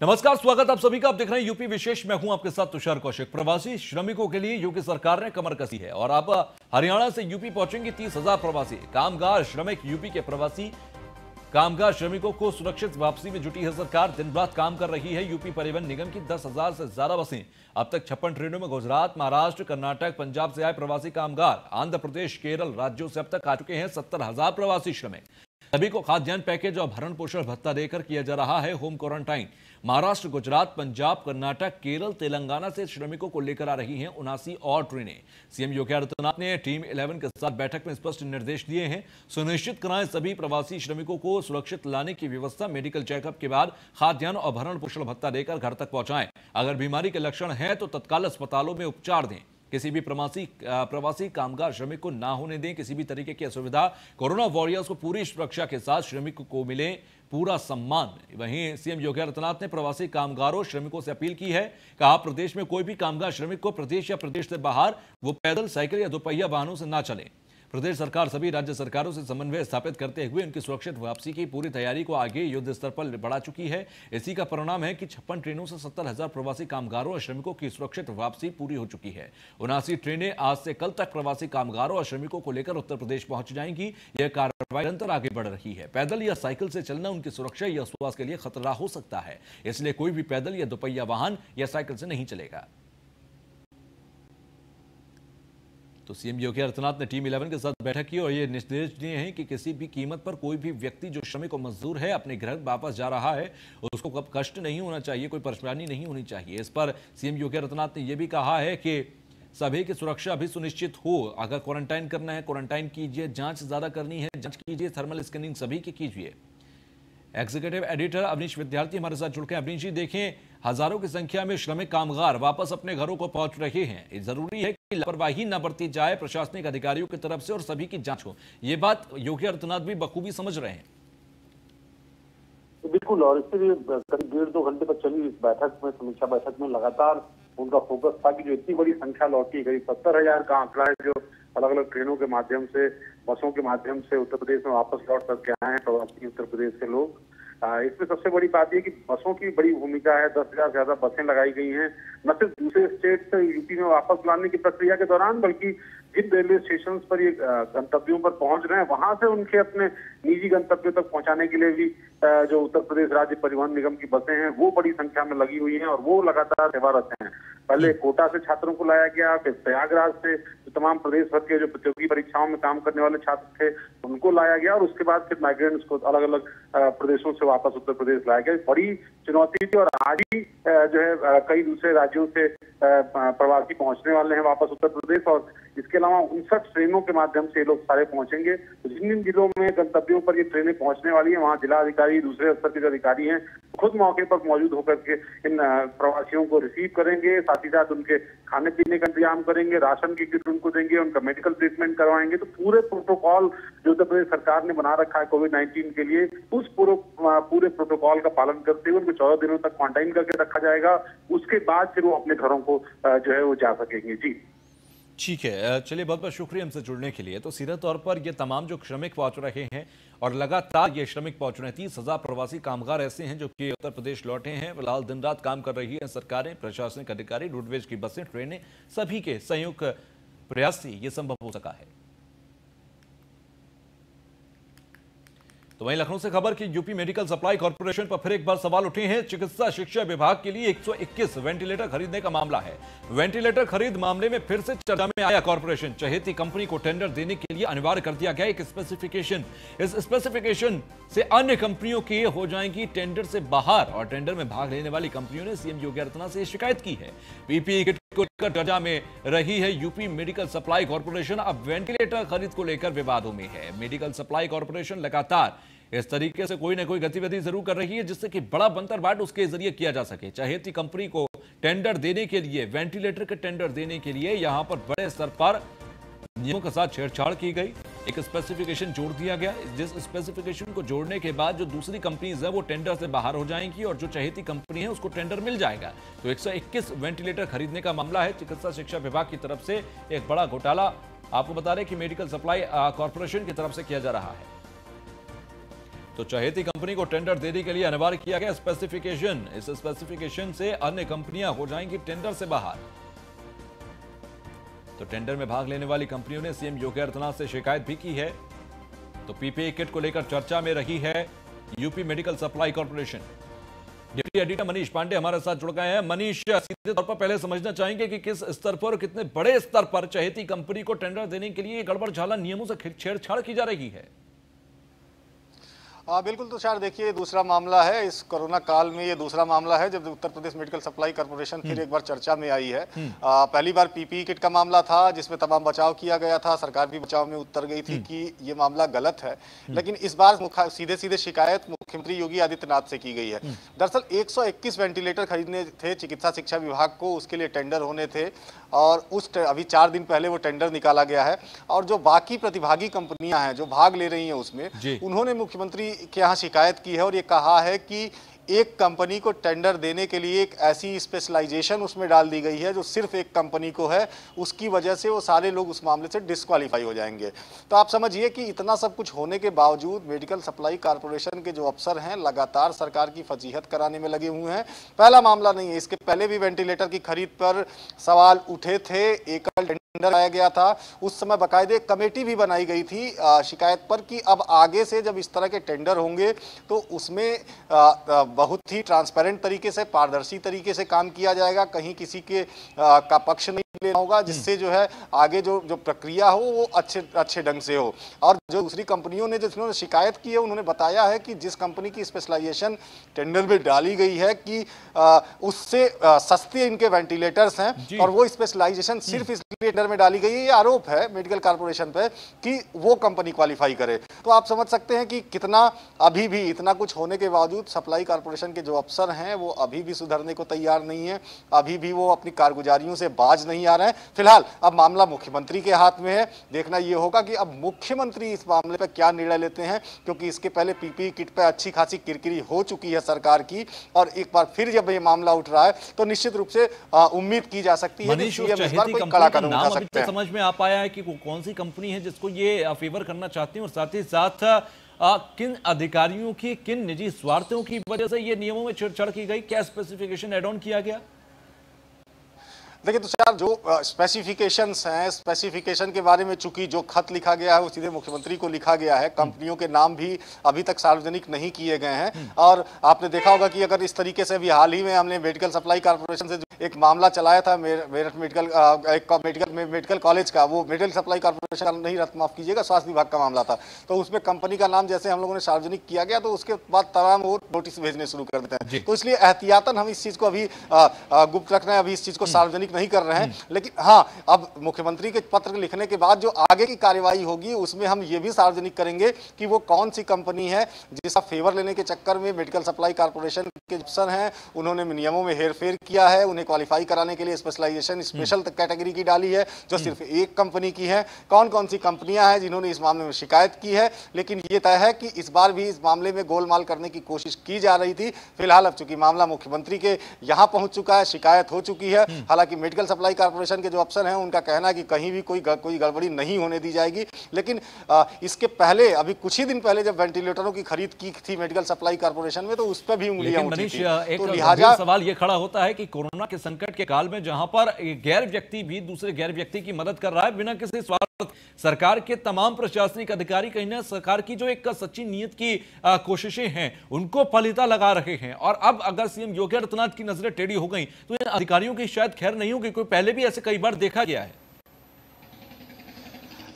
नमस्कार, स्वागत आप सभी का। आप देख रहे हैं यूपी विशेष। मैं हूं आपके साथ तुषार कौशिक। प्रवासी श्रमिकों के लिए यूपी सरकार ने कमर कसी है और अब हरियाणा से यूपी पहुंचेंगे 30,000 प्रवासी कामगार श्रमिक। यूपी के प्रवासी कामगार श्रमिकों को सुरक्षित वापसी में जुटी है सरकार। दिन रात काम कर रही है यूपी परिवहन निगम की 10,000 से ज्यादा बसें। अब तक 56 ट्रेनों में गुजरात, महाराष्ट्र, कर्नाटक, पंजाब से आए प्रवासी कामगार, आंध्र प्रदेश, केरल राज्यों से अब तक आ चुके हैं 70,000 प्रवासी श्रमिक। सभी को खाद्यान्न पैकेज और भरण पोषण भत्ता देकर किया जा रहा है होम क्वारंटाइन। महाराष्ट्र, गुजरात, पंजाब, कर्नाटक, केरल, तेलंगाना से श्रमिकों को लेकर आ रही हैं 79 और ट्रेनें। सीएम योगी आदित्यनाथ ने टीम 11 के साथ बैठक में स्पष्ट निर्देश दिए हैं। सुनिश्चित कराएं सभी प्रवासी श्रमिकों को सुरक्षित लाने की व्यवस्था। मेडिकल चेकअप के बाद खाद्यान्न और भरण पोषण भत्ता देकर घर तक पहुंचाएं। अगर बीमारी के लक्षण हैं तो तत्काल अस्पतालों में उपचार दें। किसी भी प्रवासी कामगार श्रमिक को ना होने दें किसी भी तरीके की असुविधा। कोरोना वॉरियर्स को पूरी सुरक्षा के साथ श्रमिकों को मिले पूरा सम्मान। वहीं सीएम योगी आदित्यनाथ ने प्रवासी कामगारों श्रमिकों से अपील की है। कहा, प्रदेश में कोई भी कामगार श्रमिक को प्रदेश या प्रदेश से बाहर वो पैदल, साइकिल या दोपहिया वाहनों से ना चले। प्रदेश सरकार सभी राज्य सरकारों से समन्वय स्थापित करते हुए उनकी सुरक्षित वापसी की पूरी तैयारी को आगे युद्ध स्तर पर बढ़ा चुकी है। इसी का परिणाम है कि 56 ट्रेनों से 70,000 प्रवासी कामगारों और श्रमिकों की सुरक्षित वापसी पूरी हो चुकी है। 79 ट्रेनें आज से कल तक प्रवासी कामगारों और श्रमिकों को लेकर उत्तर प्रदेश पहुंच जाएंगी। यह कार्रवाई निरंतर आगे बढ़ रही है। पैदल या साइकिल से चलना उनकी सुरक्षा या स्वास्थ्य के लिए खतरा हो सकता है, इसलिए कोई भी पैदल या दोपहिया वाहन या साइकिल से नहीं चलेगा। तो सीएम योगी आदित्यनाथ ने टीम 11 के साथ बैठक की और ये निर्देश दिए हैं कि किसी भी कीमत पर कोई भी व्यक्ति जो श्रमिक और मजदूर है अपने घर वापस जा रहा है उसको कब कष्ट नहीं होना चाहिए, कोई परेशानी नहीं होनी चाहिए। इस पर सीएम योगी आदित्यनाथ ने यह भी कहा है कि सभी की सुरक्षा भी सुनिश्चित हो। अगर क्वारंटाइन करना है क्वारंटाइन कीजिए, जांच ज्यादा करनी है जांच कीजिए, थर्मल स्कैनिंग सभी की कीजिए। एग्जीक्यूटिव एडिटर अवनीश विद्यार्थी हमारे साथ जुड़ के। अवनीश जी, देखें, हजारों की संख्या में श्रमिक कामगार वापस अपने घरों को पहुंच रहे हैं। ये जरूरी है कि लापरवाही न बरती जाए प्रशासनिक अधिकारियों की तरफ से और सभी की जांच हो। ये बात योगी आदित्यनाथ भी बखूबी समझ रहे हैं। बिल्कुल, और इसके लिए करीब 1.5-2 घंटे तक चली इस बैठक में, समीक्षा बैठक में लगातार उनका फोकस था कि जो इतनी बड़ी संख्या लौटी, करीब 70,000 का आंकड़ा है जो अलग अलग ट्रेनों के माध्यम से, बसों के माध्यम से उत्तर प्रदेश में वापस लौट करके आए हैं प्रवासी उत्तर प्रदेश के लोग। इसमें सबसे बड़ी बात यह कि बसों की बड़ी भूमिका है। 10,000 से ज्यादा बसें लगाई गई हैं, न सिर्फ दूसरे स्टेट से यूपी में वापस लाने की प्रक्रिया के दौरान, बल्कि जिन रेलवे स्टेशन पर ये गंतव्यों पर पहुंच रहे हैं वहां से उनके अपने निजी गंतव्यों तक पहुंचाने के लिए भी जो उत्तर प्रदेश राज्य परिवहन निगम की बसें हैं वो बड़ी संख्या में लगी हुई हैं और वो लगातार सेवारत हैं। पहले कोटा से छात्रों को लाया गया, फिर प्रयागराज से जो तमाम प्रदेश भर के जो प्रतियोगी परीक्षाओं में काम करने वाले छात्र थे उनको लाया गया और उसके बाद फिर माइग्रेंट्स को अलग अलग प्रदेशों से वापस उत्तर प्रदेश लाया गया। बड़ी चुनौती थी और आज ही जो है कई दूसरे राज्यों से प्रवासी पहुंचने वाले हैं वापस उत्तर प्रदेश। और इसके अलावा 59 ट्रेनों के माध्यम से ये लोग सारे पहुंचेंगे। तो जिन जिन जिलों में गंतव्यों पर ये ट्रेनें पहुंचने वाली हैं वहाँ जिला अधिकारी, दूसरे स्तर के जो अधिकारी हैं खुद मौके पर मौजूद होकर के इन प्रवासियों को रिसीव करेंगे, साथ ही साथ उनके खाने पीने का इंतजाम करेंगे, राशन की किट उनको देंगे, उनका मेडिकल ट्रीटमेंट करवाएंगे। तो पूरे प्रोटोकॉल जो उत्तर प्रदेश सरकार ने बना रखा है कोविड-19 के लिए, उस पूरे प्रोटोकॉल का पालन करते हुए उनको 14 दिनों तक क्वारंटाइन करके रखा जाएगा। उसके बाद फिर वो अपने घरों को जो है वो जा सकेंगे। जी ठीक है, चलिए, बहुत बहुत शुक्रिया हमसे जुड़ने के लिए। तो सीधे तौर पर ये तमाम जो श्रमिक पहुंच रहे हैं और लगातार ये श्रमिक पहुंच रहे हैं, 30,000 प्रवासी कामगार ऐसे हैं जो कि उत्तर प्रदेश लौटे हैं। फिलहाल दिन रात काम कर रही है सरकारें, प्रशासनिक अधिकारी, रोडवेज की बसें, ट्रेनें, सभी के संयुक्त प्रयास से ये संभव हो सका है। तो वहीं लखनऊ से खबर कि यूपी मेडिकल सप्लाई कॉर्पोरेशन पर फिर एक बार सवाल उठे हैं। चिकित्सा शिक्षा विभाग के लिए 121 वेंटिलेटर खरीदने का मामला है। वेंटिलेटर खरीद मामले में फिर से चर्चा में आया कॉर्पोरेशन। चहेती कंपनी को टेंडर देने के लिए अनिवार्य कर दिया गया एक स्पेसिफिकेशन। इस स्पेसिफिकेशन से अन्य कंपनियों की हो जाएंगी टेंडर से बाहर और टेंडर में भाग लेने वाली कंपनियों ने सीएम योगी आदित्यनाथ से शिकायत की है। पीपीई किट को लेकर चर्चा में रही है यूपी मेडिकल सप्लाई कॉर्पोरेशन। अब वेंटिलेटर खरीद को लेकर विवादों में है। मेडिकल सप्लाई कॉर्पोरेशन लगातार इस तरीके से कोई ना कोई गतिविधि जरूर कर रही है जिससे कि बड़ा बंदरबाट उसके जरिए किया जा सके। चहेती कंपनी को टेंडर देने के लिए, वेंटिलेटर के टेंडर देने के लिए यहां पर बड़े स्तर पर नियमों के साथ छेड़छाड़ की गई। एक स्पेसिफिकेशन जोड़ दिया गया, जिस स्पेसिफिकेशन को जोड़ने के बाद जो दूसरी कंपनीज है वो टेंडर से बाहर हो जाएंगी और जो चहेती कंपनी है उसको टेंडर मिल जाएगा। तो 121 वेंटिलेटर खरीदने का मामला है। चिकित्सा शिक्षा विभाग की तरफ से एक बड़ा घोटाला आपको बता रहे कि मेडिकल सप्लाई कॉर्पोरेशन की तरफ से किया जा रहा है। तो चहेती कंपनी को टेंडर देने के लिए अनिवार्य किया गया स्पेसिफिकेशन। इस स्पेसिफिकेशन से अन्य कंपनियां हो जाएंगी टेंडर से बाहर। तो टेंडर में भाग लेने वाली कंपनियों ने सीएम योगी आदित्यनाथ से शिकायत भी की है। तो पीपीई किट को लेकर चर्चा में रही है UP medical supply corporation. Deputy editor Manish Pandey हमारे साथ जुड़ गए हैं। मनीष, सीधे तौर पर पहले समझना चाहेंगे कि किस स्तर पर और कितने बड़े स्तर पर चहेती कंपनी को टेंडर देने के लिए गड़बड़ झाला नियमों से छेड़छाड़ की जा रही है? बिल्कुल तुषार, देखिए दूसरा मामला है इस कोरोना काल में, ये दूसरा मामला है जब Uttar Pradesh medical supply corporation फिर एक बार चर्चा में आई है। पहली बार पीपीई किट का मामला था जिसमें तमाम बचाव किया गया था, सरकार भी बचाव में उतर गई थी कि ये मामला गलत है। लेकिन इस बार सीधे सीधे शिकायत मुख्यमंत्री योगी आदित्यनाथ से की गई है। दरअसल 121 वेंटिलेटर खरीदने थे चिकित्सा शिक्षा विभाग को, उसके लिए टेंडर होने थे और अभी 4 दिन पहले वो टेंडर निकाला गया है। और जो बाकी प्रतिभागी कंपनियां हैं जो भाग ले रही हैं उसमें, उन्होंने मुख्यमंत्री के यहाँ शिकायत की है और ये कहा है कि एक कंपनी को टेंडर देने के लिए एक ऐसी स्पेशलाइजेशन उसमें डाल दी गई है जो सिर्फ एक कंपनी को है, उसकी वजह से वो सारे लोग उस मामले से डिस्क्वालीफाई हो जाएंगे। तो आप समझिए कि इतना सब कुछ होने के बावजूद मेडिकल सप्लाई कॉर्पोरेशन के जो अफसर हैं लगातार सरकार की फजीहत कराने में लगे हुए हैं। पहला मामला नहीं है, इसके पहले भी वेंटिलेटर की खरीद पर सवाल उठे थे, एकल टेंडर आया गया था, उस समय बाकायदे कमेटी भी बनाई गई थी शिकायत पर कि अब आगे से जब इस तरह के टेंडर होंगे तो उसमें बहुत ही ट्रांसपेरेंट तरीके से, पारदर्शी तरीके से काम किया जाएगा, कहीं किसी के का पक्ष नहीं लेना होगा, जिससे जो है आगे जो प्रक्रिया हो वो अच्छे ढंग से हो। और जो दूसरी कंपनियों ने जिन्होंने शिकायत की है उन्होंने बताया है कि जिस कंपनी की स्पेशलाइजेशन टेंडर में डाली गई है कि उससे सस्ते इनके वेंटिलेटर्स हैं और वो स्पेशलाइजेशन सिर्फ इसलिए टेंडर में डाली गई है, ये आरोप है मेडिकल कॉर्पोरेशन पे कि वो कंपनी क्वालिफाई करे। तो आप समझ सकते हैं कि कितना अभी भी इतना कुछ होने के बावजूद सप्लाई कॉर्पोरेशन के जो अफसर हैं वो अभी भी सुधरने को तैयार नहीं है, अभी भी वो अपनी कारगुजारियों से बाज नहीं आ रहे हैं। फिलहाल अब मामला मुख्यमंत्री के हाथ में है, देखना ये होगा कि अब मुख्यमंत्री इस मामले पर क्या निर्णय लेते हैं, क्योंकि इसके पहले पीपीई किट पर अच्छी खासी किरकिरी हो चुकी है सरकार की और एक बार फिर जब ये मामला उठ रहा है तो निश्चित रूप से उम्मीद की जा सकती है कि सीएम इस बार कोई कड़ा कदम उठा सकते हैं। समझ में आ पाया है कि कौन सी कंपनी है जिसको ये फेवर करना चाहती है और साथ ही साथ किन अधिकारियों की, किन निजी स्वार्थों की वजह से ये नियमों में छेड़छाड़ की गई? क्या स्पेसिफिकेशन एड ऑन किया गया? देखिए तुषार, जो स्पेसिफिकेशंस हैं, स्पेसिफिकेशन के बारे में चूंकि जो खत लिखा गया है वो सीधे मुख्यमंत्री को लिखा गया है, कंपनियों के नाम भी अभी तक सार्वजनिक नहीं किए गए हैं। और आपने देखा होगा कि अगर इस तरीके से अभी हाल ही में हमने मेडिकल सप्लाई कॉर्पोरेशन से एक मामला चलाया था मेरठ मेडिकल कॉलेज का, वो मेडिकल सप्लाई कॉर्पोरेशन का नहीं, माफ कीजिएगा, स्वास्थ्य विभाग का मामला था। तो उसमें कंपनी का नाम जैसे हम लोगों ने सार्वजनिक किया गया तो उसके बाद तमाम वो नोटिस भेजने शुरू कर देते हैं। तो इसलिए एहतियातन हम इस चीज को अभी गुप्त रख रहे हैं, अभी इस चीज को सार्वजनिक नहीं कर रहे हैं। लेकिन हाँ, अब मुख्यमंत्री के पत्र लिखने के बाद जो आगे की कार्यवाही होगी उसमें हम ये भी सार्वजनिक करेंगे कि वो कौन सी कंपनी है जिसका फेवर लेने के चक्कर में मेडिकल सप्लाई कॉर्पोरेशन के अफसर हैं उन्होंने नियमों में हेरफेर किया है, उन्हें क्वालिफाई कराने के लिए स्पेशलाइजेशन स्पेशल कैटेगरी की डाली है जो सिर्फ एक कंपनी की है। कौन कौन सी कंपनियां हैं जिन्होंने इस मामले में शिकायत की है, लेकिन ये तय है कि इस बार भी इस मामले में गोलमाल करने की कोशिश की जा रही थी। फिलहाल अब चूंकि मामला मुख्यमंत्री के यहाँ पहुंच चुका है, शिकायत हो चुकी है, हालांकि मेडिकल सप्लाई कॉर्पोरेशन के जो अफसर हैं उनका कहना है कि कहीं भी कोई गड़बड़ी नहीं होने दी जाएगी। लेकिन इसके पहले अभी कुछ ही दिन पहले जब वेंटिलेटरों की खरीद की थी मेडिकल सप्लाई कॉर्पोरेशन में तो उस पर भी उंगलियां उठी थी। एक लिहाजा सवाल ये खड़ा होता है कि कोरोना के संकट के काल में जहां पर गैर व्यक्ति भी दूसरे गैर व्यक्ति की मदद कर रहा है बिना किसी स्वार्थ, सरकार के तमाम प्रशासनिक अधिकारी कहीं ना सरकार की जो एक सच्ची नीयत की कोशिशें हैं उनको फलिता लगा रहे हैं। और अब अगर सीएम योगी आदित्यनाथ की नजरें टेढ़ी हो गई तो इन अधिकारियों की शायद खैर नहीं होगी, कोई पहले भी ऐसे कई बार देखा गया है।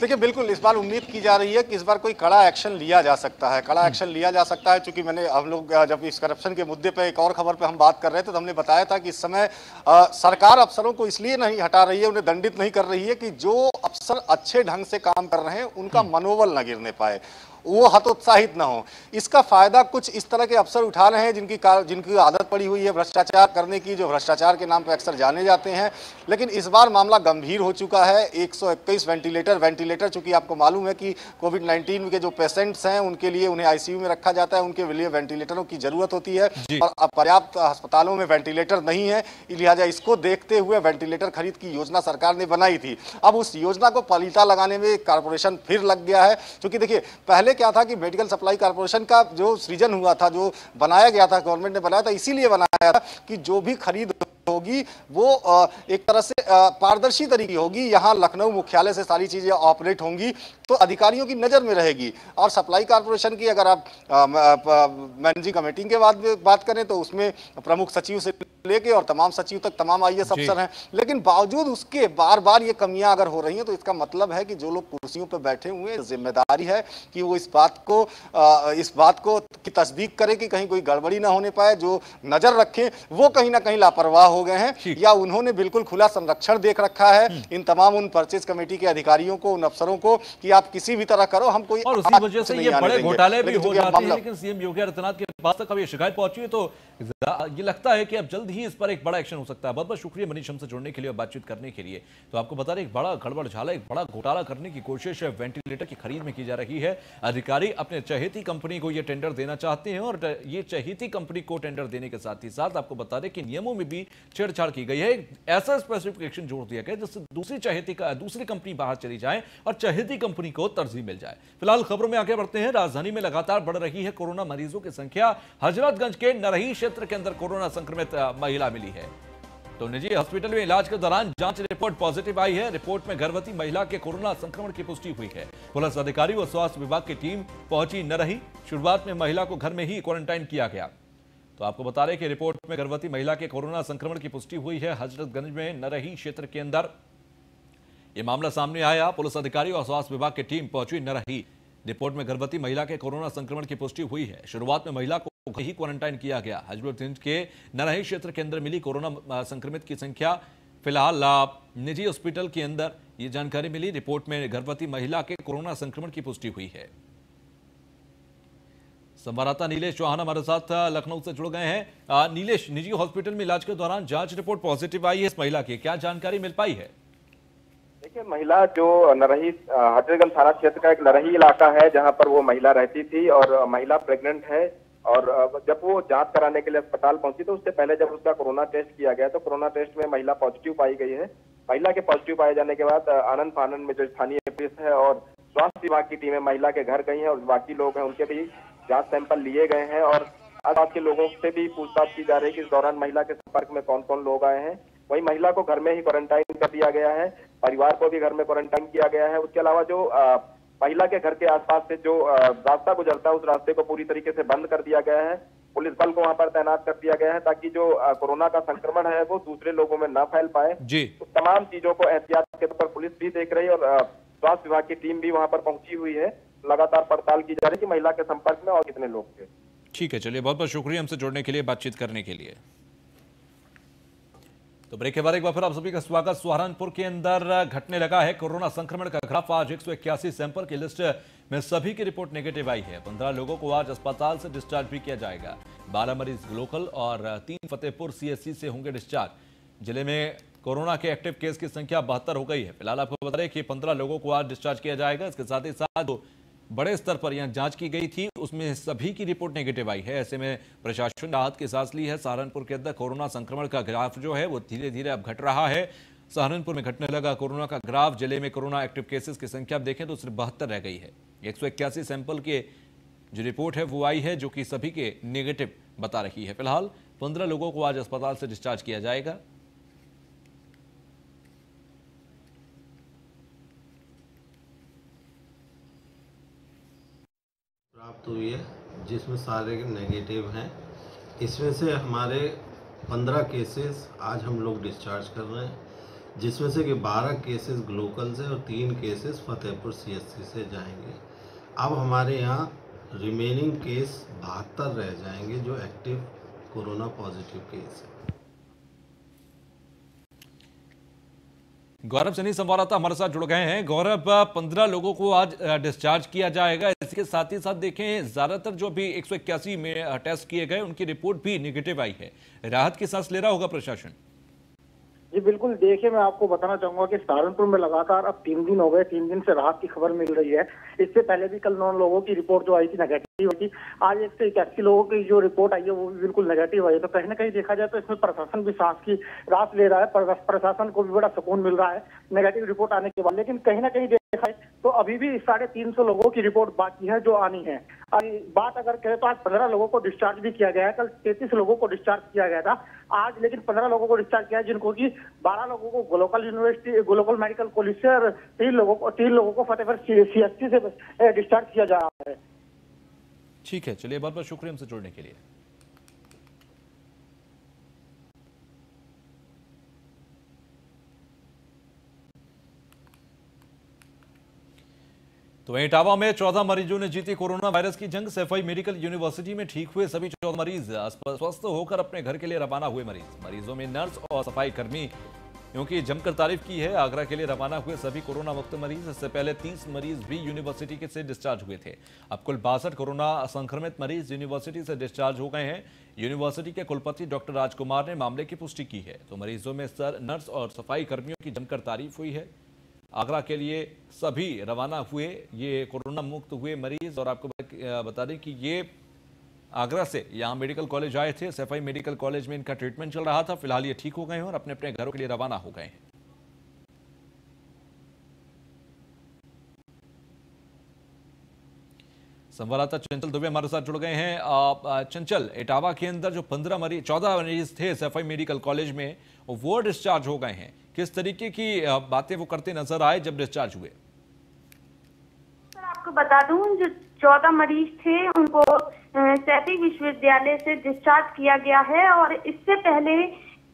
देखिए बिल्कुल इस बार उम्मीद की जा रही है कि इस बार कोई कड़ा एक्शन लिया जा सकता है, कड़ा एक्शन लिया जा सकता है। चूंकि हम लोग जब इस करप्शन के मुद्दे पे एक और खबर पे हम बात कर रहे थे तो हमने बताया था कि इस समय सरकार अफसरों को इसलिए नहीं हटा रही है, उन्हें दंडित नहीं कर रही है कि जो अफसर अच्छे ढंग से काम कर रहे हैं उनका मनोबल न गिरने पाए, वो हतोत्साहित ना हो। इसका फायदा कुछ इस तरह के अफसर उठा रहे हैं जिनकी आदत पड़ी हुई है भ्रष्टाचार करने की, जो भ्रष्टाचार के नाम पर अक्सर जाने जाते हैं। लेकिन इस बार मामला गंभीर हो चुका है। 121 वेंटिलेटर चूंकि आपको मालूम है कि कोविड-19 के जो पेशेंट्स हैं उनके लिए उन्हें आईसीयू में रखा जाता है, उनके लिए वेंटिलेटरों की जरूरत होती है और अब पर्याप्त अस्पतालों में वेंटिलेटर नहीं है, लिहाजा इसको देखते हुए वेंटिलेटर खरीद की योजना सरकार ने बनाई थी। अब उस योजना को पलीता लगाने में कॉर्पोरेशन फिर लग गया है। क्योंकि देखिए पहले क्या था कि मेडिकल सप्लाई कॉर्पोरेशन का जो सृजन हुआ था, जो बनाया गया था, गवर्नमेंट ने बनाया था, इसीलिए बनाया था कि जो भी खरीद होगी वो एक तरह से पारदर्शी तरीके होगी। यहाँ लखनऊ मुख्यालय से सारी चीजें ऑपरेट होंगी तो अधिकारियों की नजर में रहेगी। और सप्लाई कॉर्पोरेशन की अगर आप मैनेजिंग कमेटी के बात करें तो उसमें प्रमुख सचिव से लेके और तमाम सचिव तक तमाम आईएएस अफसर हैं, लेकिन बावजूद उसके बार बार ये कमियां अगर हो रही हैं तो इसका मतलब है कि जो लोग कुर्सियों पर बैठे हुए हैं, जिम्मेदारी है कि वो इस बात को की तस्दीक करें कि कहीं कोई गड़बड़ी ना होने पाए। जो नजर रखें वो कहीं ना कहीं लापरवाह हो गए हैं या उन्होंने बिल्कुल खुला संरक्षण देख रखा है इन तमाम उन परचेज कमेटी के अधिकारियों को, उन अफसरों को कि आप किसी भी तरह करो, हम कोई और उसी वजह से ये बड़े घोटाले भी हो जाते हैं। लेकिन सीएम योगी आदित्यनाथ के पास तक अब ये शिकायत पहुंची है तो ये लगता है कि अब जल्द ही इस पर एक बड़ा एक्शन हो सकता है। बहुत बहुत शुक्रिया मनीष हमसे जुड़ने के लिए और बातचीत करने के लिए। तो आपको बता दें एक बड़ा गड़बड़झाला, एक बड़ा घोटाला करने की कोशिश वेंटिलेटर की खरीद में की जा रही है। अधिकारी अपने चहेती कंपनी को यह टेंडर देना चाहते हैं और ये चहेती कंपनी को टेंडर देने के साथ ही साथ आपको बता दें कि नियमों में भी छेड़छाड़ की गई है। ऐसा स्पेसिफिकेशन जोड़ दिया गया जिससे दूसरी कंपनी बाहर चली जाए और चहेती कंपनी को तरजीह मिल जाए। फिलहाल खबरों में आगे बढ़ते हैं। राजधानी में लगातार बढ़ रही है कोरोना मरीजों की संख्या। हजरतगंज के नरही क्षेत्र के अंदर कोरोना संक्रमित महिला मिली है तो निजी हॉस्पिटल में इलाज के दौरान जांच रिपोर्ट पॉजिटिव आई है। रिपोर्ट में गर्भवती महिला के कोरोना संक्रमण की पुष्टि हुई है। पुलिस अधिकारी और स्वास्थ्य विभाग की टीम पहुंची नरही। शुरुआत में महिला को घर में ही क्वारंटाइन किया गया। तो आपको बता रहे कि रिपोर्ट में गर्भवती महिला के कोरोना संक्रमण की पुष्टि हुई है। हजरतगंज में नरही क्षेत्र के अंदर यह मामला सामने आया। पुलिस अधिकारी और स्वास्थ्य विभाग की टीम पहुंची नरही। रिपोर्ट में गर्भवती महिला के कोरोना संक्रमण की पुष्टि हुई है। शुरुआत में महिला को ही क्वारंटाइन किया गया। हजरतगंज के नरही क्षेत्र के अंदर मिली कोरोना संक्रमित की संख्या फिलहाल निजी हॉस्पिटल के अंदर ये जानकारी मिली। रिपोर्ट में गर्भवती महिला के कोरोना संक्रमण की पुष्टि हुई है। संवाददाता नीलेश चौहान हमारे साथ लखनऊ से जुड़ गए हैं। नीलेश, निजी हॉस्पिटल में इलाज के दौरान जांच रिपोर्ट पॉजिटिव आई है इस महिला की, क्या जानकारी मिल पाई है? देखिए, महिला जो नरही हजरतगंज थाना क्षेत्र का एक नरही इलाका है जहां पर वो महिला रहती थी और महिला प्रेग्नेंट है। और जब वो जांच कराने के लिए अस्पताल पहुंची तो उससे पहले जब उसका कोरोना टेस्ट किया गया तो कोरोना टेस्ट में महिला पॉजिटिव पाई गई है। महिला के पॉजिटिव पाए जाने के बाद आनंद फानन में जो स्थानीय पुलिस है और स्वास्थ्य विभाग की टीमें महिला के घर गई हैं और बाकी लोग हैं उनके भी जांच सैंपल लिए गए हैं और आसपास के लोगों से भी पूछताछ की जा रही है कि इस दौरान महिला के संपर्क में कौन कौन लोग आए हैं। वही महिला को घर में ही क्वारंटाइन कर दिया गया है, परिवार को भी घर में क्वारंटाइन किया गया है। उसके अलावा जो महिला के घर के आसपास से जो रास्ता गुजरता है उस रास्ते को पूरी तरीके से बंद कर दिया गया है। पुलिस बल को वहां पर तैनात कर दिया गया है ताकि जो कोरोना का संक्रमण है वो दूसरे लोगों में न फैल पाए जी। तो तमाम चीजों को एहतियात के तौर पर पुलिस भी देख रही है और स्वास्थ्य विभाग की टीम भी वहां पर पहुंची हुई है। लगातार पड़ताल की जा रही है कि महिला के संपर्क में और कितने लोग थे। ठीक है, चलिए बहुत बहुत शुक्रिया हमसे जुड़ने के लिए, बातचीत करने के लिए। तो ब्रेक के बाद एक बार फिर आप सभी का स्वागत। सहारनपुर के अंदर घटने लगा है कोरोना संक्रमण का ग्राफ। आज 181 सैंपल की लिस्ट में सभी की रिपोर्ट नेगेटिव आई है। 15 लोगों को आज अस्पताल से डिस्चार्ज भी किया जाएगा। 12 मरीज लोकल और 3 फतेहपुर सीएचसी से होंगे डिस्चार्ज। जिले में कोरोना के एक्टिव केस की संख्या 72 हो गई है। फिलहाल आपको बता दें कि 15 लोगों को आज डिस्चार्ज किया जाएगा। इसके साथ ही साथ जो बड़े स्तर पर यहां जांच की गई थी उसमें सभी की रिपोर्ट नेगेटिव आई है। ऐसे में प्रशासन राहत की सांस ली है। सहारनपुर के अंदर कोरोना संक्रमण का ग्राफ जो है वो धीरे धीरे अब घट रहा है। सहारनपुर में घटने लगा कोरोना का ग्राफ। जिले में कोरोना एक्टिव केसेस की संख्या आप देखें तो सिर्फ 72 रह गई है। 181 सैंपल के जो रिपोर्ट है वो आई है जो कि सभी के नेगेटिव बता रही है। फिलहाल 15 लोगों को आज अस्पताल से डिस्चार्ज किया जाएगा। प्राप्त हुई है जिसमें सारे नेगेटिव हैं। इसमें से हमारे 15 केसेस आज हम लोग डिस्चार्ज कर रहे हैं, जिसमें से कि 12 केसेस लोकल से और 3 केसेस फतेहपुर सीएचसी से जाएंगे। अब हमारे यहाँ रिमेनिंग केस 72 रह जाएंगे जो एक्टिव कोरोना पॉजिटिव केस है। गौरव सैनी संवाददाता हमारे साथ जुड़ गए हैं। गौरव, 15 लोगों को आज डिस्चार्ज किया जाएगा। इसके साथ ही साथ देखें ज्यादातर जो भी 181 में टेस्ट किए गए उनकी रिपोर्ट भी नेगेटिव आई है। राहत की सांस ले रहा होगा प्रशासन? जी बिल्कुल, देखिए मैं आपको बताना चाहूंगा कि सहारनपुर में लगातार अब 3 दिन हो गए, 3 दिन से राहत की खबर मिल रही है। इससे पहले भी कल 9 लोगों की रिपोर्ट जो आई थी नेगेटिव हुई। आज 181 लोगों की जो रिपोर्ट आई है वो भी बिल्कुल नेगेटिव आई है। तो कहीं ना कहीं देखा जाए तो इसमें प्रशासन भी सांस की रास ले रहा है, प्रशासन को भी बड़ा सुकून मिल रहा है नेगेटिव रिपोर्ट आने के बाद। लेकिन कहीं ना कहीं देखा है तो अभी भी 350 लोगों की रिपोर्ट बाकी है जो आनी है। बात अगर करें तो आज 15 लोगों को डिस्चार्ज भी किया गया है, कल 33 लोगों को डिस्चार्ज किया गया था, आज लेकिन 15 लोगों को डिस्चार्ज किया है, जिनको कि 12 लोगों को global university global medical college से और 3 लोगों को फतेहपुर CHC से डिस्चार्ज किया जा रहा है। ठीक है, चलिए बहुत बहुत शुक्रिया हमसे जुड़ने के लिए। तो वहीं इटावा में 14 मरीजों ने जीती कोरोना वायरस की जंग। सैफई मेडिकल यूनिवर्सिटी में ठीक हुए सभी 14 मरीज स्वस्थ होकर अपने घर के लिए रवाना हुए। मरीजों में नर्स और सफाई कर्मी क्योंकि जमकर तारीफ की है। आगरा के लिए रवाना हुए सभी कोरोना मुक्त मरीज, इससे पहले 30 मरीज भी यूनिवर्सिटी के से डिस्चार्ज हुए थे। अब कुल 62 कोरोना संक्रमित मरीज यूनिवर्सिटी से डिस्चार्ज हो गए हैं। यूनिवर्सिटी के कुलपति डॉक्टर राजकुमार ने मामले की पुष्टि की है। तो मरीजों में नर्स और सफाई कर्मियों की जमकर तारीफ हुई है। आगरा के लिए सभी रवाना हुए ये कोरोना मुक्त हुए मरीज। और आपको बता दें कि ये आगरा से यहाँ मेडिकल कॉलेज आए थे। सैफई मेडिकल कॉलेज में इनका ट्रीटमेंट चल रहा था। फिलहाल ये ठीक हो गए हैं और अपने अपने घरों के लिए रवाना हो गए हैं। संवाददाता चंचल दुबे हमारे साथ जुड़ गए हैं। चंचल, इटावा के अंदर जो 14 मरीज थे सैफई मेडिकल कॉलेज में, वो डिस्चार्ज हो गए हैं। किस तरीके की बातें वो करते नजर आए जब डिस्चार्ज हुए? सर, आपको बता दूं जो 14 मरीज थे उनको सैफई विश्वविद्यालय से डिस्चार्ज किया गया है और इससे पहले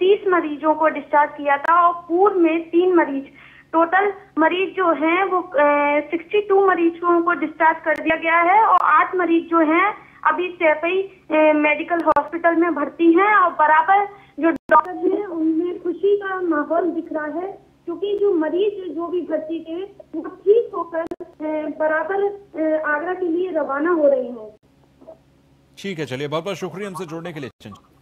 30 मरीजों को डिस्चार्ज किया था और पूर्व में 3 मरीज, टोटल मरीज जो हैं वो 62 मरीजों को डिस्चार्ज कर दिया गया है और 8 मरीज जो हैं अभी सैफई मेडिकल हॉस्पिटल में भर्ती हैं और बराबर जो डॉक्टर हैं उनमें खुशी का माहौल दिख रहा है क्योंकि जो मरीज जो भी भर्ती थे वो ठीक होकर बराबर आगरा के लिए रवाना हो रहे हैं। ठीक है, चलिए बहुत बहुत शुक्रिया हमसे जुड़ने के लिए चंचल।